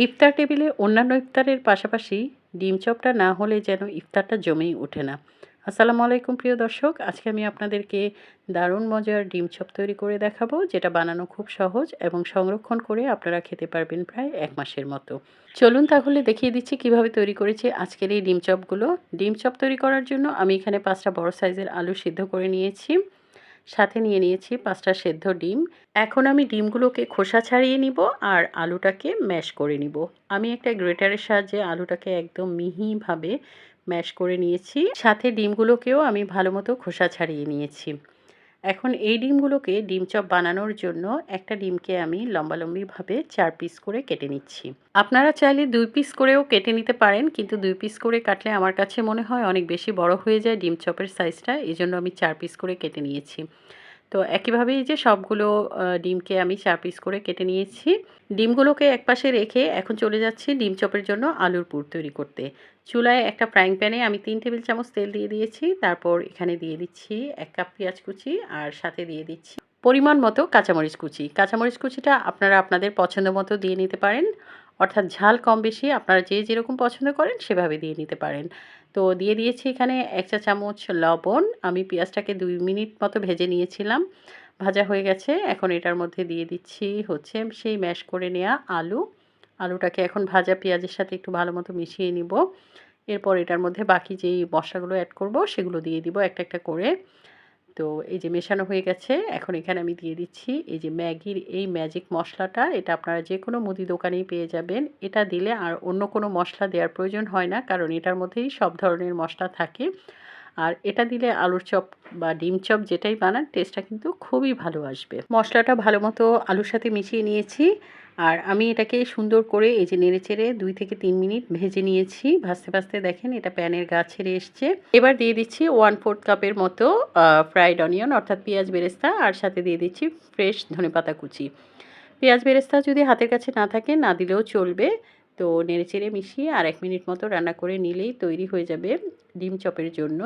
ইফতার টেবিলে অন্যান্য ইফতারের পাশাপাশি ডিম চপটা না হলে যেন ইফতারটা জমেই ওঠে না। আসসালামু আলাইকুম প্রিয় দর্শক, আজকে আমি আপনাদেরকে দারুণ মজার ডিম চপ তৈরি করে দেখাবো, যেটা বানানো খুব সহজ এবং সংরক্ষণ করে আপনারা খেতে পারবেন প্রায় ১ মাসের মতো। চলুন তাহলে দেখিয়ে দিচ্ছি কিভাবে তৈরি করেছি আজকের এই ডিম চপগুলো। ডিম চপ তৈরি করার জন্য আমি এখানে ৫টা বড় সাইজের আলু সিদ্ধ করে নিয়েছি। সাথে নিয়ে নিয়েছি ৫টা সেদ্ধ ডিম। এখন আমি ডিমগুলোকে খোসা ছাড়িয়ে নিব আর আলুটাকে ম্যাশ করে নিব। আমি একটা গ্রেটারের সাহায্যে আলুটাকে একদম মিহিভাবে ম্যাশ করে নিয়েছি। সাথে ডিমগুলোকেও আমি ভালো মতো খোসা ছাড়িয়ে নিয়েছি। এখন এই ডিমগুলোকে ডিম চপ বানানোর জন্য একটা ডিমকে আমি লম্বালম্বিভাবে ৪ পিস করে কেটে নিচ্ছি। আপনারা চাইলে ২ পিস করেও কেটে নিতে পারেন, কিন্তু ২ পিস করে কাটলে আমার কাছে মনে হয় অনেক বেশি বড় হয়ে যায় ডিম চপের সাইজটা, এজন্য আমি ৪ পিস করে কেটে নিয়েছি। তো একইভাবেই যে সবগুলো ডিমকে আমি ৪ পিস করে কেটে নিয়েছি। ডিমগুলোকে একপাশে রেখে এখন চলে যাচ্ছি ডিম চপের জন্য আলুর পুর তৈরি করতে। চুলায় একটা ফ্রাইং প্যানে আমি ৩ টেবিল চামচ তেল দিয়ে দিয়েছি। তারপর এখানে দিয়ে দিচ্ছি ১ কাপ পেঁয়াজ কুচি আর সাথে দিয়ে দিচ্ছি পরিমাণ মতো কাঁচামরিচ কুচি। কাঁচামরিচ কুচিটা আপনারা আপনাদের পছন্দ মতো দিয়ে নিতে পারেন, অর্থাৎ ঝাল কম বেশি আপনারা যে যেরকম পছন্দ করেন সেভাবে দিয়ে নিতে পারেন। তো দিয়ে দিয়েছি এখানে ১ চা চামচ লবণ। আমি পেঁয়াজটাকে ২ মিনিট মতো ভেজে নিয়েছিলাম। ভাজা হয়ে গেছে। এখন এটার মধ্যে দিয়ে দিচ্ছি হচ্ছে সেই ম্যাশ করে নেওয়া আলু। আলুটাকে এখন ভাজা পেঁয়াজের সাথে একটু ভালো মতো মিশিয়ে নিব। এরপর এটার মধ্যে বাকি যেই মশলাগুলো অ্যাড করব সেগুলো দিয়ে দিব একটা একটা করে। তো এই যে মেশানো হয়ে গেছে, এখন এখানে আমি দিয়ে দিচ্ছি এই যে ম্যাগির এই ম্যাজিক মশলাটা। এটা আপনারা যে কোনো মুদি দোকানেই পেয়ে যাবেন। এটা দিলে আর অন্য কোনো মশলা দেওয়ার প্রয়োজন হয় না, কারণ এটার মধ্যেই সব ধরনের মশলা থাকে। আর এটা দিলে আলুর চপ বা ডিম চপ যেটাই বানান টেস্টটা কিন্তু খুবই ভালো আসবে। মশলাটা ভালো মতো আলুর সাথে মিশিয়ে নিয়েছি আর আমি এটাকে সুন্দর করে এই যে নেড়েচেড়ে ২ থেকে ৩ মিনিট ভেজে নিয়েছি। ভাজতে ভাজতে দেখেন এটা প্যানের গা ছেড়ে এসছে। এবার দিয়ে দিচ্ছি 1/4 কাপের মতো ফ্রাইড অনিয়ন অর্থাৎ পেঁয়াজ বেরেস্তা, আর সাথে দিয়ে দিচ্ছি ফ্রেশ ধনেপাতা কুচি। পেঁয়াজ বেরেস্তা যদি হাতের কাছে না থাকে না দিলেও চলবে। তো নেড়েচেড়ে মিশিয়ে আর ১ মিনিট মতো রান্না করে নিলেই তৈরি হয়ে যাবে ডিম চপের জন্য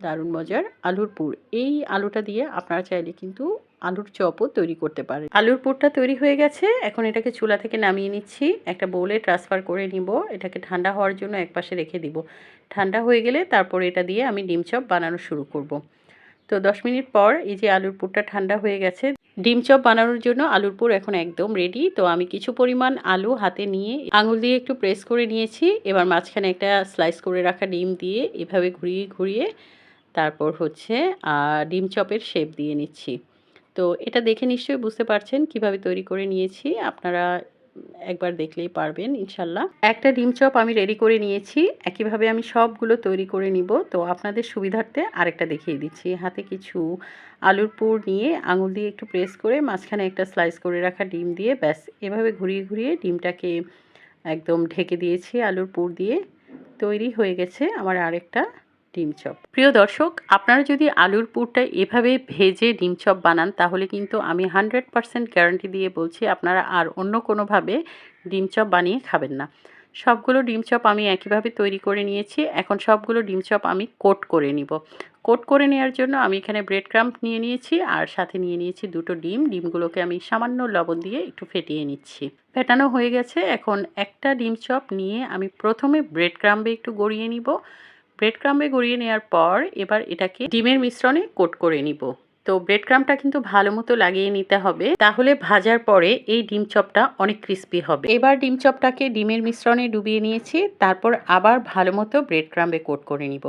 দারুণ মজার আলুর পুর। এই আলুটা দিয়ে আপনারা চাইলে কিন্তু আলুর চপও তৈরি করতে পারেন। আলুর পুরটা তৈরি হয়ে গেছে। এখন এটাকে চুলা থেকে নামিয়ে নিচ্ছি। একটা বোলে ট্রান্সফার করে নিব। এটাকে ঠান্ডা হওয়ার জন্য একপাশে রেখে দিব। ঠান্ডা হয়ে গেলে তারপর এটা দিয়ে আমি ডিম চপ বানানো শুরু করব। তো ১০ মিনিট পর এই যে আলুর পুরটা ঠান্ডা হয়ে গেছে। ডিম চপ বানানোর জন্য আলুর পুর এখন একদম রেডি। তো আমি কিছু পরিমাণ আলু হাতে নিয়ে আঙুল দিয়ে একটু প্রেস করে নিয়েছি। এবার মাঝখানে একটা স্লাইস করে রাখা ডিম দিয়ে এভাবে ঘুরিয়ে ঘুরিয়ে তারপর হচ্ছে ডিম চপের শেপ দিয়ে নিচ্ছি। তো এটা দেখে নিশ্চয়ই বুঝতে পারছেন কিভাবে তৈরি করে নিয়েছি। আপনারা একবার দেখলেই পারবেন ইনশাল্লাহ। একটা ডিম চপ আমি রেডি করে নিয়েছি। একইভাবে আমি সবগুলো তৈরি করে নিব। তো আপনাদের সুবিধার্থে আরেকটা দেখিয়ে দিচ্ছি। হাতে কিছু আলুর পুর নিয়ে আঙুল দিয়ে একটু প্রেস করে মাঝখানে একটা স্লাইস করে রাখা ডিম দিয়ে ব্যাস এভাবে ঘুরিয়ে ঘুরিয়ে ডিমটাকে একদম ঢেকে দিয়েছি আলুর পুর দিয়ে। তৈরি হয়ে গেছে আমার আরেকটা ডিম চপ। প্রিয় দর্শক, আপনারা যদি আলুর পুরটা এভাবে ভেজে ডিম চপ বানান তাহলে কিন্তু আমি 100% গ্যারান্টি দিয়ে বলছি আপনারা আর অন্য কোনোভাবে ডিম চপ বানিয়ে খাবেন না। সবগুলো ডিম চপ আমি একইভাবে তৈরি করে নিয়েছি। এখন সবগুলো ডিম চপ আমি কোট করে নিব। কোট করে নেওয়ার জন্য আমি এখানে ব্রেড ক্রাম্ব নিয়ে নিয়েছি আর সাথে নিয়ে নিয়েছি ২টো ডিম। ডিমগুলোকে আমি সামান্য লবণ দিয়ে একটু ফেটিয়ে নিচ্ছি। ফেটানো হয়ে গেছে। এখন একটা ডিম চপ নিয়ে আমি প্রথমে ব্রেড ক্রাম্বে একটু গড়িয়ে নিব। ব্রেড ক্রাম্বে গড়িয়ে নেওয়ার পর এবার এটাকে ডিমের মিশ্রণে কোট করে নিব। তো ব্রেড ক্রাম্বটা কিন্তু ভালো মতো লাগিয়ে নিতে হবে, তাহলে ভাজার পরে এই ডিম চপটা অনেক ক্রিস্পি হবে। এবার ডিম চপটাকে ডিমের মিশ্রণে ডুবিয়ে নিয়েছি, তারপর আবার ভালো মতো ব্রেড ক্রাম্বে কোট করে নিব।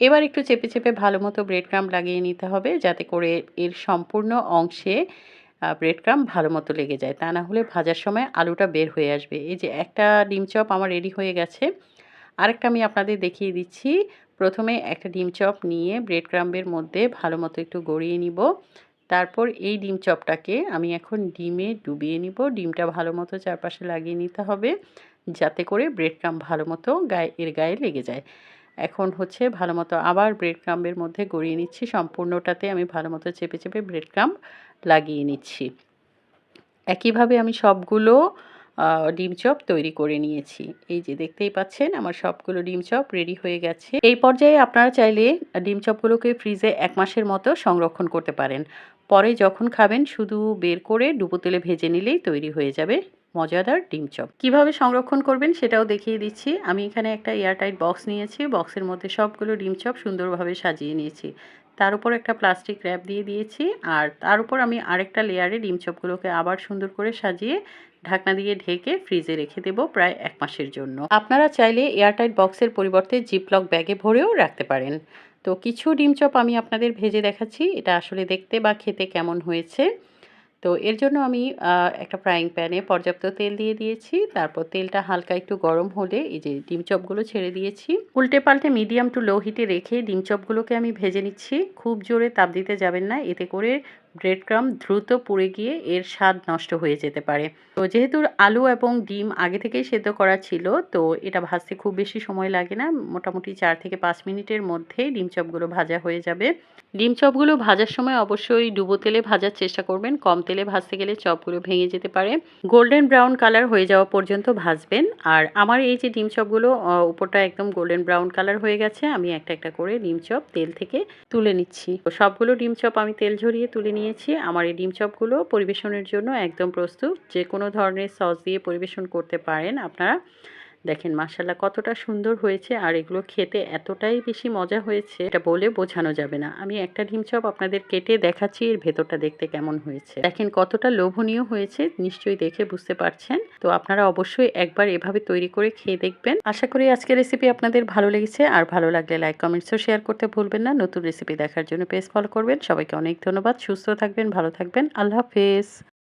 এবার একটু চেপে চেপে ভালো মতো ব্রেড ক্রাম্ব লাগিয়ে নিতে হবে, যাতে করে এর সম্পূর্ণ অংশে ব্রেড ক্রাম্ব ভালো মতো লেগে যায়। তা না হলে ভাজার সময় আলুটা বের হয়ে আসবে। এই যে একটা ডিম চপ আমার রেডি হয়ে গেছে। আরেকটা আমি আপনাদের দেখিয়ে দিচ্ছি। প্রথমে একটা ডিম চপ নিয়ে ব্রেড ক্রাম্বের মধ্যে ভালো মতো একটু গড়িয়ে নিব। তারপর এই ডিম চপটাকে আমি এখন ডিমে ডুবিয়ে নিব। ডিমটা ভালো মতো চারপাশে লাগিয়ে নিতে হবে, যাতে করে ব্রেড ক্রাম্ব ভালো মতো এর গায়ে লেগে যায়। এখন হচ্ছে ভালো মতো আবার ব্রেড ক্রাম্বের মধ্যে গড়িয়ে নিচ্ছি। সম্পূর্ণটাতে আমি ভালো মতো চেপে চেপে ব্রেড ক্রাম্ব লাগিয়ে নিচ্ছি। একইভাবে আমি সবগুলো ডিম চপ তৈরি করে নিয়েছি। এই যে দেখতেই পাচ্ছেন আমার সবগুলো ডিম চপ রেডি হয়ে গেছে। এই পর্যায়ে আপনারা চাইলে ডিম চপগুলোকে ফ্রিজে ১ মাসের মতো সংরক্ষণ করতে পারেন। পরে যখন খাবেন শুধু বের করে ডুবো তেলে ভেজে নিলেই তৈরি হয়ে যাবে মজাদার ডিম চপ। কিভাবে সংরক্ষণ করবেন সেটাও দেখিয়ে দিচ্ছি। আমি এখানে একটা এয়ারটাইট বক্স নিয়েছি। বক্সের মধ্যে সবগুলো ডিম চপ সুন্দরভাবে সাজিয়ে নিয়েছি। তার উপর একটা প্লাস্টিক র্যাপ দিয়ে দিয়েছি। আর তার উপর আমি আরেকটা লেয়ারে ডিম চপগুলোকে আবার সুন্দর করে সাজিয়ে ঢাকনা দিয়ে ঢেকে ফ্রিজে রেখে দেব প্রায় 1 মাসের জন্য। আপনারা চাইলে এয়ারটাইট বক্সের পরিবর্তে জিপলক ব্যাগে ভরেও রাখতে পারেন। তো কিছু ডিম চপ আমি আপনাদের ভেজে দেখাচ্ছি। এটা আসলে দেখতে বা খেতে কেমন হয়েছে। তো এর জন্য আমি একটা ফ্রাইং প্যানে পর্যাপ্ত তেল দিয়ে দিয়েছি। তারপর তেলটা হালকা একটু গরম হলে এই যে ডিম চপগুলো ছেড়ে দিয়েছি। উল্টে পাল্টে মিডিয়াম টু লো হিটে রেখে ডিম চপগুলোকে আমি ভেজে নিচ্ছি। খুব জোরে তাপ দিতে যাবেন না, এতে করে ব্রেড ক্রাম্ব দ্রুত পুড়ে গিয়ে এর স্বাদ নষ্ট হয়ে যেতে পারে। তো যেহেতু আলু এবং ডিম আগে থেকেই সেদ্ধ করা ছিল, তো এটা ভাজতে খুব বেশি সময় লাগে না। মোটামুটি 4 থেকে 5 মিনিটের মধ্যেই ডিম চপগুলো ভাজা হয়ে যাবে। ডিম চপগুলো ভাজার সময় অবশ্যই ডুবো তেলে ভাজার চেষ্টা করবেন। কম তেলে ভাজতে গেলে চপগুলো ভেঙে যেতে পারে। গোল্ডেন ব্রাউন কালার হয়ে যাওয়া পর্যন্ত ভাজবেন। আর আমার এই যে ডিম চপগুলো উপরটা একদম গোল্ডেন ব্রাউন কালার হয়ে গেছে। আমি একটা একটা করে ডিম চপ তেল থেকে তুলে নিচ্ছি। তো সবগুলো ডিম চপ আমি তেল ঝরিয়ে তুলে নিয়েছি। আমার এই ডিম চপগুলো পরিবেশনের জন্য একদম প্রস্তুত। যে কোনো ধরনের সস দিয়ে পরিবেশন করতে পারেন আপনারা। দেখেন মাশাআল্লাহ কতটা সুন্দর হয়েছে, আর এগুলো খেতে এতটাই বেশি মজা হয়েছে এটা বলে বোঝানো যাবে না। আমি একটা ডিম চপ আপনাদের কেটে দেখাচ্ছি এর ভেতরটা দেখতে কেমন হয়েছে। দেখেন কতটা লোভনীয় হয়েছে, নিশ্চয়ই দেখে বুঝতে পারছেন। তো আপনারা অবশ্যই একবার এভাবে তৈরি করে খেয়ে দেখবেন। আশা করি আজকের রেসিপি আপনাদের ভালো লেগেছে। আর ভালো লাগলে লাইক কমেন্টস ও শেয়ার করতে ভুলবেন না। নতুন রেসিপি দেখার জন্য পেজ ফলো করবেন। সবাইকে অনেক ধন্যবাদ। সুস্থ থাকবেন, ভালো থাকবেন। আল্লাহ হাফেজ।